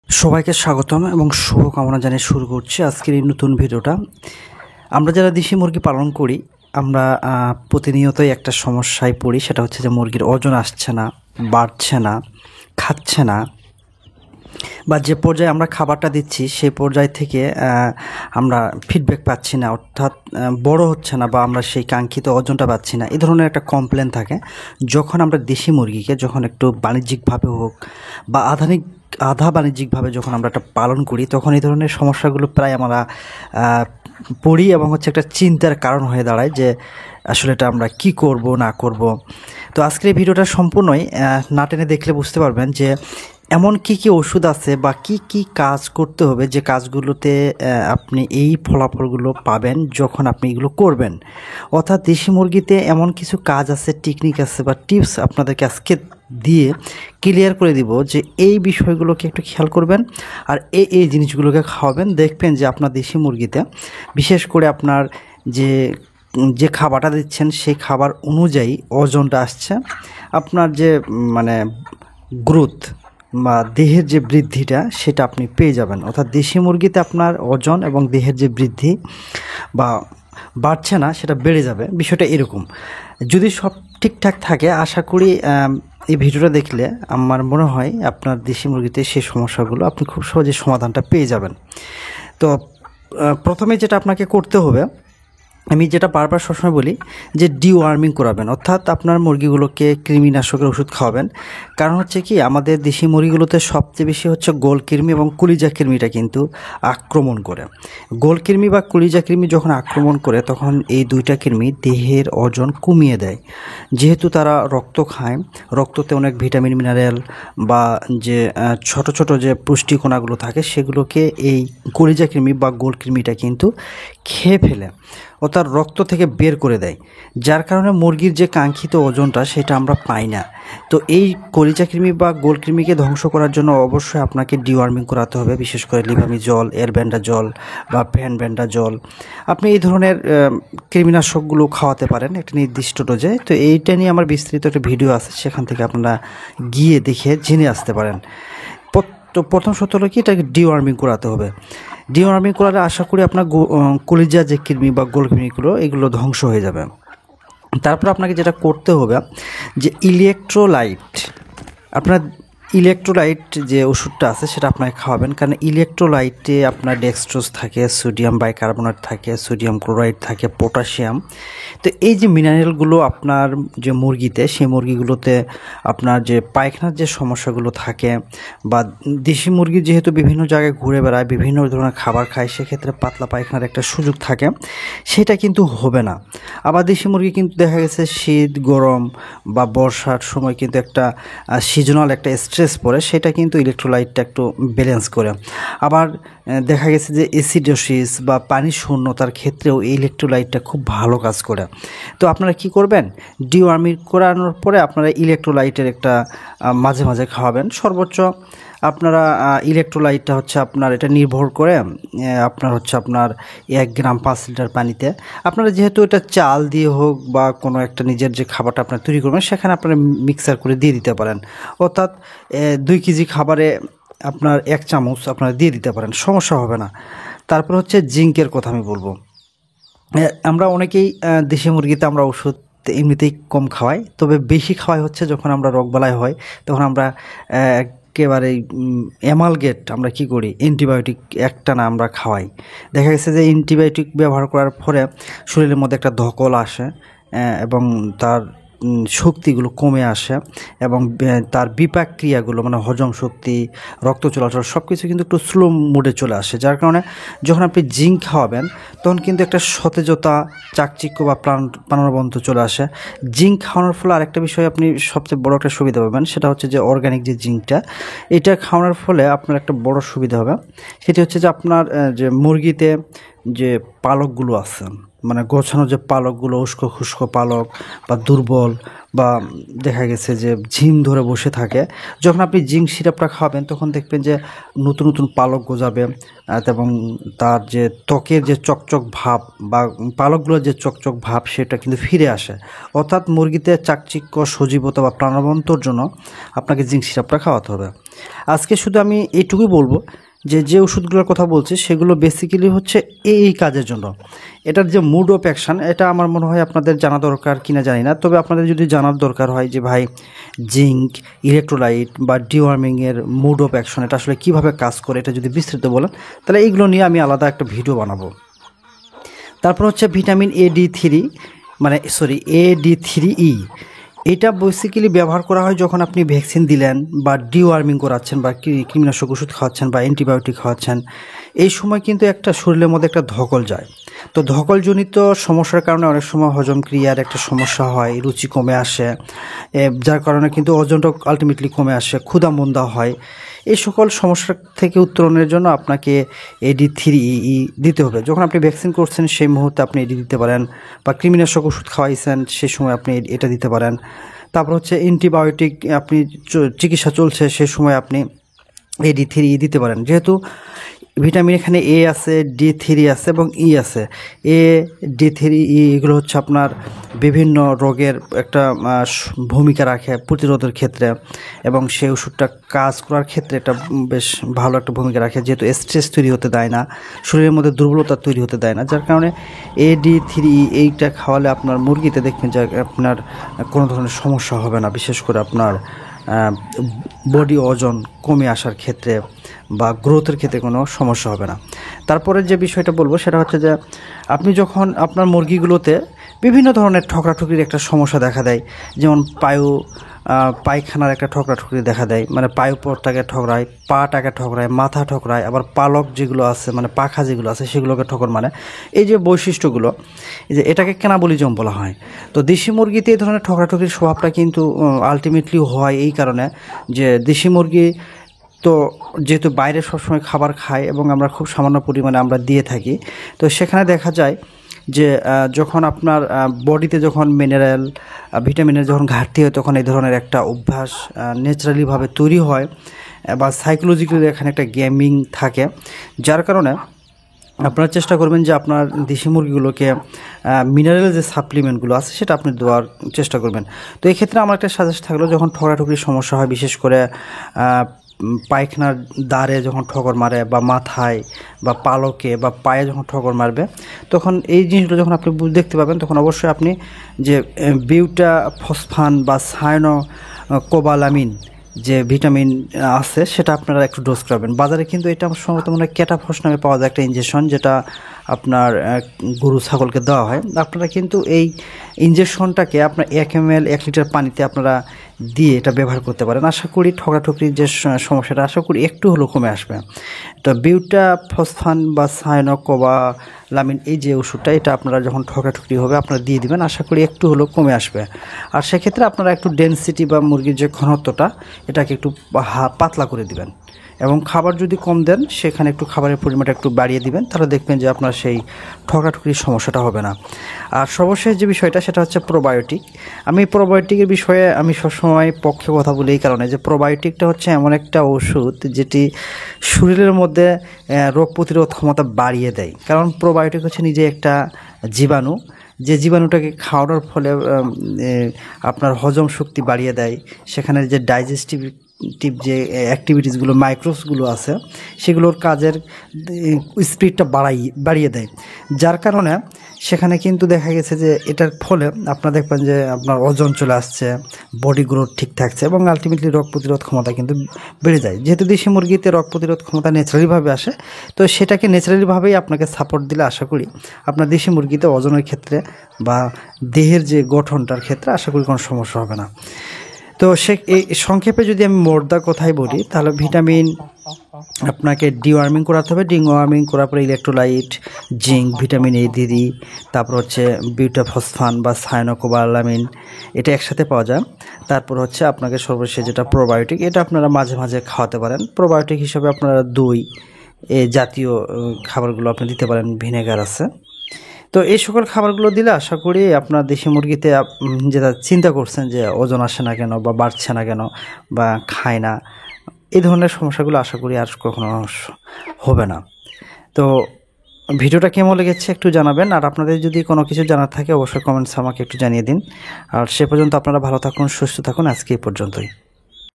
সবাইকে স্বাগতম এবং শুভকামনা জানিয়ে শুরু করছি আজকের এই নতুন ভিডিওটা। আমরা যারা দেশি মুরগি পালন করি আমরা প্রতিনিয়তই একটা সমস্যায় পড়ি, সেটা হচ্ছে যে মুরগির ওজন আসছে না, বাড়ছে না, খাচ্ছে না, বা যে পর্যায়ে আমরা খাবারটা দিচ্ছি সেই পর্যায় থেকে আমরা ফিডব্যাক পাচ্ছি না, অর্থাৎ বড় হচ্ছে না বা আমরা সেই কাঙ্ক্ষিত ওজনটা পাচ্ছি না। এই ধরনের একটা কমপ্লেন থাকে। যখন আমরা দেশি মুরগিকে যখন একটু বাণিজ্যিকভাবে হোক বা আধা বাণিজ্যিকভাবে যখন আমরা একটা পালন করি, তখন এই ধরনের সমস্যাগুলো প্রায় আমরা পড়ি এবং হচ্ছে একটা চিন্তার কারণ হয়ে দাঁড়ায় যে আসলে এটা আমরা কি করব না করব। তো আজকের এই ভিডিওটা সম্পূর্ণই না টেনে দেখলে বুঝতে পারবেন যে এমন কি ওষুধ আছে বা কি কাজ করতে হবে যে কাজগুলোতে আপনি এই ফলাফলগুলো পাবেন যখন আপনি এগুলো করবেন। অর্থাৎ দেশি মুরগিতে এমন কিছু কাজ আছে, টেকনিক আছে বা টিপস আপনাদেরকে আজকে দিয়ে ক্লিয়ার করে দিব যে এই বিষয়গুলোকে একটু খেয়াল করবেন আর এই জিনিসগুলোকে খাওয়াবেন। দেখবেন যে আপনার দেশি মুরগিতে বিশেষ করে আপনার যে খাবারটা দিচ্ছেন সেই খাবার অনুযায়ী ওজনটা আসছে, আপনার যে মানে গ্রোথ বা দেহের যে বৃদ্ধিটা সেটা আপনি পেয়ে যাবেন। অর্থাৎ দেশি মুরগিতে আপনার ওজন এবং দেহের যে বৃদ্ধি বা বাড়ছে না সেটা বেড়ে যাবে। বিষয়টা এরকম, যদি সব ঠিকঠাক থাকে আশা করি এই ভিডিওটা দেখলে আমার মনে হয় আপনার দেশি মুরগিতে সেই সমস্যাগুলো আপনি খুব সহজে সমাধানটা পেয়ে যাবেন। তো প্রথমে যেটা আপনাকে করতে হবে, আমি যেটা বারবার সবসময় বলি যে ডিওয়ার্মিং করাবেন, অর্থাৎ আপনার মুরগিগুলোকে কৃমিনাশকের ওষুধ খাওয়াবেন। কারণ হচ্ছে কি, আমাদের দেশি মুরগিগুলোতে সবচেয়ে বেশি হচ্ছে গোলকৃমি এবং কলিজা কৃমিটা কিন্তু আক্রমণ করে। গোলকৃমি বা কলিজা কৃমি যখন আক্রমণ করে তখন এই দুইটা কৃমি দেহের ওজন কমিয়ে দেয়। যেহেতু তারা রক্ত খায়, রক্ততে অনেক ভিটামিন মিনারেল বা যে ছোট ছোট যে পুষ্টিকণাগুলো থাকে সেগুলোকে এই কলিজা কৃমি বা গোলকৃমিটা কিন্তু খেয়ে ফেলে ও তার রক্ত থেকে বের করে দেয়, যার কারণে মুরগির যে কাঙ্ক্ষিত ওজনটা সেটা আমরা পাই না। তো এই কলিজা কৃমি বা গোলকৃমিকে ধ্বংস করার জন্য অবশ্যই আপনাকে ডিওয়ার্মিং করাতে হবে, বিশেষ করে লিভামিজল, এলবেন্ডাজল বা ফেনবেন্ডাজল। আপনি এই ধরনের কৃমিনাশকগুলো খাওয়াতে পারেন একটা নির্দিষ্ট ডোজে। তো এইটা নিয়ে আমার বিস্তৃত একটা ভিডিও আছে, সেখান থেকে আপনারা গিয়ে দেখে জেনে আসতে পারেন। তো প্রথম সত্য হলো কি, এটাকে ডিওয়ার্মিং করাতে হবে। ডিওয়ার্মিং করালে আশা করি আপনার কলিজা যে কৃমি বা গোলকৃমিগুলো এগুলো ধ্বংস হয়ে যাবে। তারপর আপনাকে যেটা করতে হবে যে ইলেকট্রোলাইট, আপনার ইলেকট্রোলাইট যে ওষুধটা আছে সেটা আপনাকে খাওয়াবেন। কারণ ইলেকট্রোলাইটে আপনার ডেক্সট্রোজ থাকে, সোডিয়াম বাইকার্বনেট থাকে, সোডিয়াম ক্লোরাইড থাকে, পটাশিয়াম। তো এই যে মিনারেলগুলো আপনার যে মুরগিতে, সেই মুরগিগুলোতে আপনার যে পায়খানার যে সমস্যাগুলো থাকে বা দেশি মুরগি যেহেতু বিভিন্ন জায়গায় ঘুরে বেড়ায়, বিভিন্ন ধরনের খাবার খায়, সেক্ষেত্রে পাতলা পায়খানার একটা সুযোগ থাকে, সেটা কিন্তু হবে না। আবার দেশি মুরগি কিন্তু দেখা গেছে শীত গরম বা বর্ষার সময় কিন্তু একটা সিজনাল একটা স্ট্রেস পড়ে, সেটা কিন্তু ইলেকট্রোলাইটটা একটু ব্যালেন্স করে। আবার দেখা গেছে যে অ্যাসিডোসিস বা পানি শূন্যতার ক্ষেত্রেও এই ইলেকট্রোলাইটটা খুব ভালো কাজ করে। তো আপনারা কি করবেন, ডিওয়ার্মিং করানোর পরে আপনারা ইলেকট্রোলাইটের একটা মাঝে মাঝে খাওয়াবেন। সর্বোচ্চ আপনারা ইলেকট্রোলাইটটা হচ্ছে আপনার এটা নির্ভর করে আপনার হচ্ছে আপনার 1 গ্রাম 5 লিটার পানিতে আপনারা, যেহেতু এটা চাল দিয়ে হোক বা কোনো একটা নিজের যে খাবারটা আপনার তৈরি করবেন সেখানে আপনারা মিক্সার করে দিয়ে দিতে পারেন। অর্থাৎ 2 কেজি খাবারে আপনার 1 চামচ আপনারা দিয়ে দিতে পারেন, সমস্যা হবে না। তারপর হচ্ছে জিঙ্কের কথা আমি বলবো। আমরা অনেকেই দেশি মুরগিতে আমরা ওষুধ এমনিতেই কম খাওয়াই, তবে বেশি খাওয়াই হচ্ছে যখন আমরা রোগবালাই হয়, তখন আমরা একেবারে অ্যামালগেট আমরা কি করি, অ্যান্টিবায়োটিক একটানা আমরা খাওয়াই। দেখা গেছে যে অ্যান্টিবায়োটিক ব্যবহার করার পরে শরীরের মধ্যে একটা ধকল আসে এবং তার শক্তিগুলো কমে আসে এবং তার বিপাক ক্রিয়াগুলো মানে হজম শক্তি, রক্ত চলাচল সব কিছু কিন্তু একটু স্লো মোডে চলে আসে। যার কারণে যখন আপনি জিঙ্ক খাওয়াবেন তখন কিন্তু একটা সতেজতা, চাকচিক্য বা প্রাণবন্ত চলে আসে। জিঙ্ক খাওয়ানোর ফলে আরেকটা বিষয় আপনি সবচেয়ে বড় একটা সুবিধা পাবেন, সেটা হচ্ছে যে অর্গানিক যে জিঙ্কটা, এটা খাওয়ানোর ফলে আপনার একটা বড় সুবিধা হবে। সেটি হচ্ছে যে আপনার যে মুরগিতে যে পালকগুলো আছে, মানে গোছানো যে পালকগুলো, উস্কো খুস্কো পালক বা দুর্বল বা দেখা গেছে যে ঝিম ধরে বসে থাকে, যখন আপনি জিঙ্ক সিরাপটা খাবেন তখন দেখবেন যে নতুন নতুন পালক গজাবে এবং তার যে ত্বকের যে চকচক ভাব বা পালকগুলোর যে চকচক ভাব সেটা কিন্তু ফিরে আসে। অর্থাৎ মুরগিতে চাকচিক্য, সজীবতা বা প্রাণবন্তর জন্য আপনাকে জিঙ্ক সিরাপটা খাওয়াতে হবে। আজকে শুধু আমি এইটুকুই বলবো যে ওষুধগুলোর কথা বলছি সেগুলো বেসিক্যালি হচ্ছে এই কাজের জন্য। এটার যে মুড অফ অ্যাকশান এটা আমার মনে হয় আপনাদের জানা দরকার কিনা জানি না, তবে আপনাদের যদি জানার দরকার হয় যে ভাই জিঙ্ক, ইলেকট্রোলাইট বা ডিওয়ার্মিংয়ের মুড অফ অ্যাকশন এটা আসলে কীভাবে কাজ করে এটা যদি বিস্তারিত বলেন তাহলে এইগুলো নিয়ে আমি আলাদা একটা ভিডিও বানাবো। তারপর হচ্ছে ভিটামিন AD3 AD3E, এটা বেসিক্যালি ব্যবহার করা হয় যখন আপনি ভ্যাকসিন দিলেন বা ডিওয়ার্মিং করাচ্ছেন বা কৃমিনাশক ওষুধ খাওয়াচ্ছেন বা অ্যান্টিবায়োটিক খাওয়াচ্ছেন। এই সময় কিন্তু একটা শরীরের মধ্যে একটা ধকল যায়, তো ধকলজনিত সমস্যার কারণে অনেক সময় হজম ক্রিয়ার একটা সমস্যা হয়, রুচি কমে আসে, যার কারণে কিন্তু ওজনটা আলটিমেটলি কমে আসে, ক্ষুধা মন্দা হয়। এই সকল সমস্যা থেকে উত্তরণের জন্য আপনাকে AD3E দিতে হবে। যখন আপনি ভ্যাকসিন করছেন সেই মুহূর্তে আপনি এটি দিতে পারেন, বা কৃমিনাশক ওষুধ খাওয়াইছেন সেই সময় আপনি এটা দিতে পারেন। তারপর হচ্ছে অ্যান্টিবায়োটিক আপনি চিকিৎসা চলছে সেই সময় আপনি AD3E দিতে পারেন। যেহেতু ভিটামিন এখানে A আছে, D3 আছে এবং E আছে। AD3E এগুলো হচ্ছে আপনার বিভিন্ন রোগের একটা ভূমিকা রাখে প্রতিরোধের ক্ষেত্রে, এবং সেই ওষুধটা কাজ করার ক্ষেত্রে একটা বেশ ভালো একটা ভূমিকা রাখে, যেহেতু স্ট্রেস তৈরি হতে দেয় না, শরীরের মধ্যে দুর্বলতা তৈরি হতে দেয় না। যার কারণে AD3E এইটা খাওয়ালে আপনার মুরগিতে দেখবেন যে আপনার কোনো ধরনের সমস্যা হবে না, বিশেষ করে আপনার বডি ওজন কমে আসার ক্ষেত্রে বা গ্রোথের ক্ষেত্রে কোনো সমস্যা হবে না। তারপরে যে বিষয়টা বলবো সেটা হচ্ছে যে আপনি যখন আপনার মুরগিগুলোতে বিভিন্ন ধরনের ঠকরাঠুকরির একটা সমস্যা দেখা দেয়, যেমন পায়খানার একটা ঠকরাঠুকরি দেখা দেয়, মানে পায়ুপথটাকে ঠকরায়, পাটাকে ঠকরায়, মাথা ঠকরায়, আবার পালক যেগুলো আছে মানে পাখা যেগুলো আছে সেগুলোকে ঠকর মানে এই যে বৈশিষ্ট্যগুলো, এই যে এটাকে ক্যানাবলিজম বলা হয়। তো দেশি মুরগিতে এই ধরনের ঠকরাঠুকরির স্বভাবটা কিন্তু আলটিমেটলি হয় এই কারণে যে দেশি মুরগি তো যেহেতু বাইরে সবসময় খাবার খায় এবং আমরা খুব সামান্য পরিমাণে আমরা দিয়ে থাকি, তো সেখানে দেখা যায় যে যখন আপনার বডিতে যখন মিনারেল ভিটামিনের যখন ঘাটতি হয় তখন এই ধরনের একটা অভ্যাস ন্যাচারালিভাবে তৈরি হয়, বা সাইকোলজিক্যালি এখানে একটা গেমিং থাকে, যার কারণে আপনারা চেষ্টা করবেন যে আপনার দেশি মুরগিগুলোকে মিনারেল যে সাপ্লিমেন্টগুলো আছে সেটা আপনি দেওয়ার চেষ্টা করবেন। তো এই ক্ষেত্রে আমার একটা সাজেস্ট থাকলো, যখন ঠকরাঠুকরির সমস্যা হয়, বিশেষ করে পায়খানার দ্বারে যখন ঠকর মারে, বা মাথায় বা পালকে বা পায়ে যখন ঠকর মারবে, তখন এই জিনিসগুলো যখন আপনি দেখতে পাবেন তখন অবশ্যই আপনি যে বিউটাফসফান বা সায়ানোকোবালামিন যে ভিটামিন আছে সেটা আপনারা একটু ডোজ করাবেন। বাজারে কিন্তু এটা আমার সম্ভবত মনে হয় ক্যাটাফস নামে পাওয়া যায় একটা ইঞ্জেকশন, যেটা আপনার গরু ছাগলকে দেওয়া হয়। আপনারা কিন্তু এই ইঞ্জেকশনটাকে আপনার 1 ml 1 লিটার পানিতে আপনারা দিয়ে এটা ব্যবহার করতে পারেন। আশা করি ঠকরাঠকরির যে সমস্যাটা আশা করি একটু হলেও কমে আসবে। তো বিউটাফসফান বা সায়ানোকোবালামিন এই যে ওষুধটা, এটা আপনারা যখন ঠকরাঠকরি হবে আপনারা দিয়ে দিবেন, আশা করি একটু হলেও কমে আসবে। আর সেক্ষেত্রে আপনারা একটু ডেনসিটি বা মুরগির যে ঘনত্বটা এটাকে একটু পাতলা করে দিবেন, এবং খাবার যদি কম দেন সেখানে একটু খাবারের পরিমাণটা একটু বাড়িয়ে দিবেন, তাহলে দেখবেন যে আপনার সেই ঠকাঠকির সমস্যাটা হবে না। আর সর্বশেষ যে বিষয়টা সেটা হচ্ছে প্রোবায়োটিক। আমি প্রোবায়োটিকের বিষয়ে আমি সবসময় পক্ষে কথা বলি এই কারণে যে প্রোবায়োটিকটা হচ্ছে এমন একটা ওষুধ যেটি শরীরের মধ্যে রোগ প্রতিরোধ ক্ষমতা বাড়িয়ে দেয়। কারণ প্রোবায়োটিক হচ্ছে নিজে একটা জীবাণু, যে জীবাণুটাকে খাওয়ানোর ফলে আপনার হজম শক্তি বাড়িয়ে দেয়, সেখানে যে ডাইজেস্টিভ যে অ্যাক্টিভিটিসগুলো মাইক্রোবসগুলো আছে সেগুলোর কাজের স্পিডটা বাড়িয়ে দেয়, যার কারণে সেখানে কিন্তু দেখা গেছে যে এটার ফলে আপনারা দেখবেন যে আপনার ওজন চলে আসছে, বডি গ্রোথ ঠিক থাকছে, এবং আলটিমেটলি রোগ প্রতিরোধ ক্ষমতা কিন্তু বেড়ে যায়। যেহেতু দেশি মুরগিতে রোগ প্রতিরোধ ক্ষমতা ন্যাচারালিভাবে আসে, তো সেটাকে ন্যাচারালিভাবেই আপনাকে সাপোর্ট দিলে আশা করি আপনার দেশি মুরগিতে ওজনের ক্ষেত্রে বা দেহের যে গঠনটার ক্ষেত্রে আশা করি কোনো সমস্যা হবে না। তো এই সংক্ষেপে যদি আমি মোদ্দা কথাই বলি তাহলে ভিটামিন আপনাকে ডিওয়ার্মিং করাতে হবে, ডিওয়ার্মিং করার পরে ইলেকট্রোলাইট, জিঙ্ক, ভিটামিন A3, তারপর হচ্ছে বিউটাফসফান বা সায়ানোকোবালামিন এটা একসাথে পাওয়া যায়। তারপর হচ্ছে আপনাকে সর্বশেষ যেটা প্রোবায়োটিক, এটা আপনারা মাঝে মাঝে খাওয়াতে পারেন। প্রোবায়োটিক হিসাবে আপনারা দই জাতীয় খাবারগুলো আপনি দিতে পারেন, ভিনেগার আছে। তো এই সকল খাবারগুলো দিলে আশা করি আপনার দেশি মুরগিতে যেটা চিন্তা করছেন যে ওজন আসে না কেন বা বাড়ছে না কেন বা খায় না, এই ধরনের সমস্যাগুলো আশা করি আর কখনো হবে না। তো ভিডিওটা কেমন লেগেছে একটু জানাবেন, আর আপনাদের যদি কোনো কিছু জানার থাকে অবশ্যই কমেন্টস আমাকে একটু জানিয়ে দিন। আর সে পর্যন্ত আপনারা ভালো থাকুন, সুস্থ থাকুন, আজকে এই পর্যন্তই।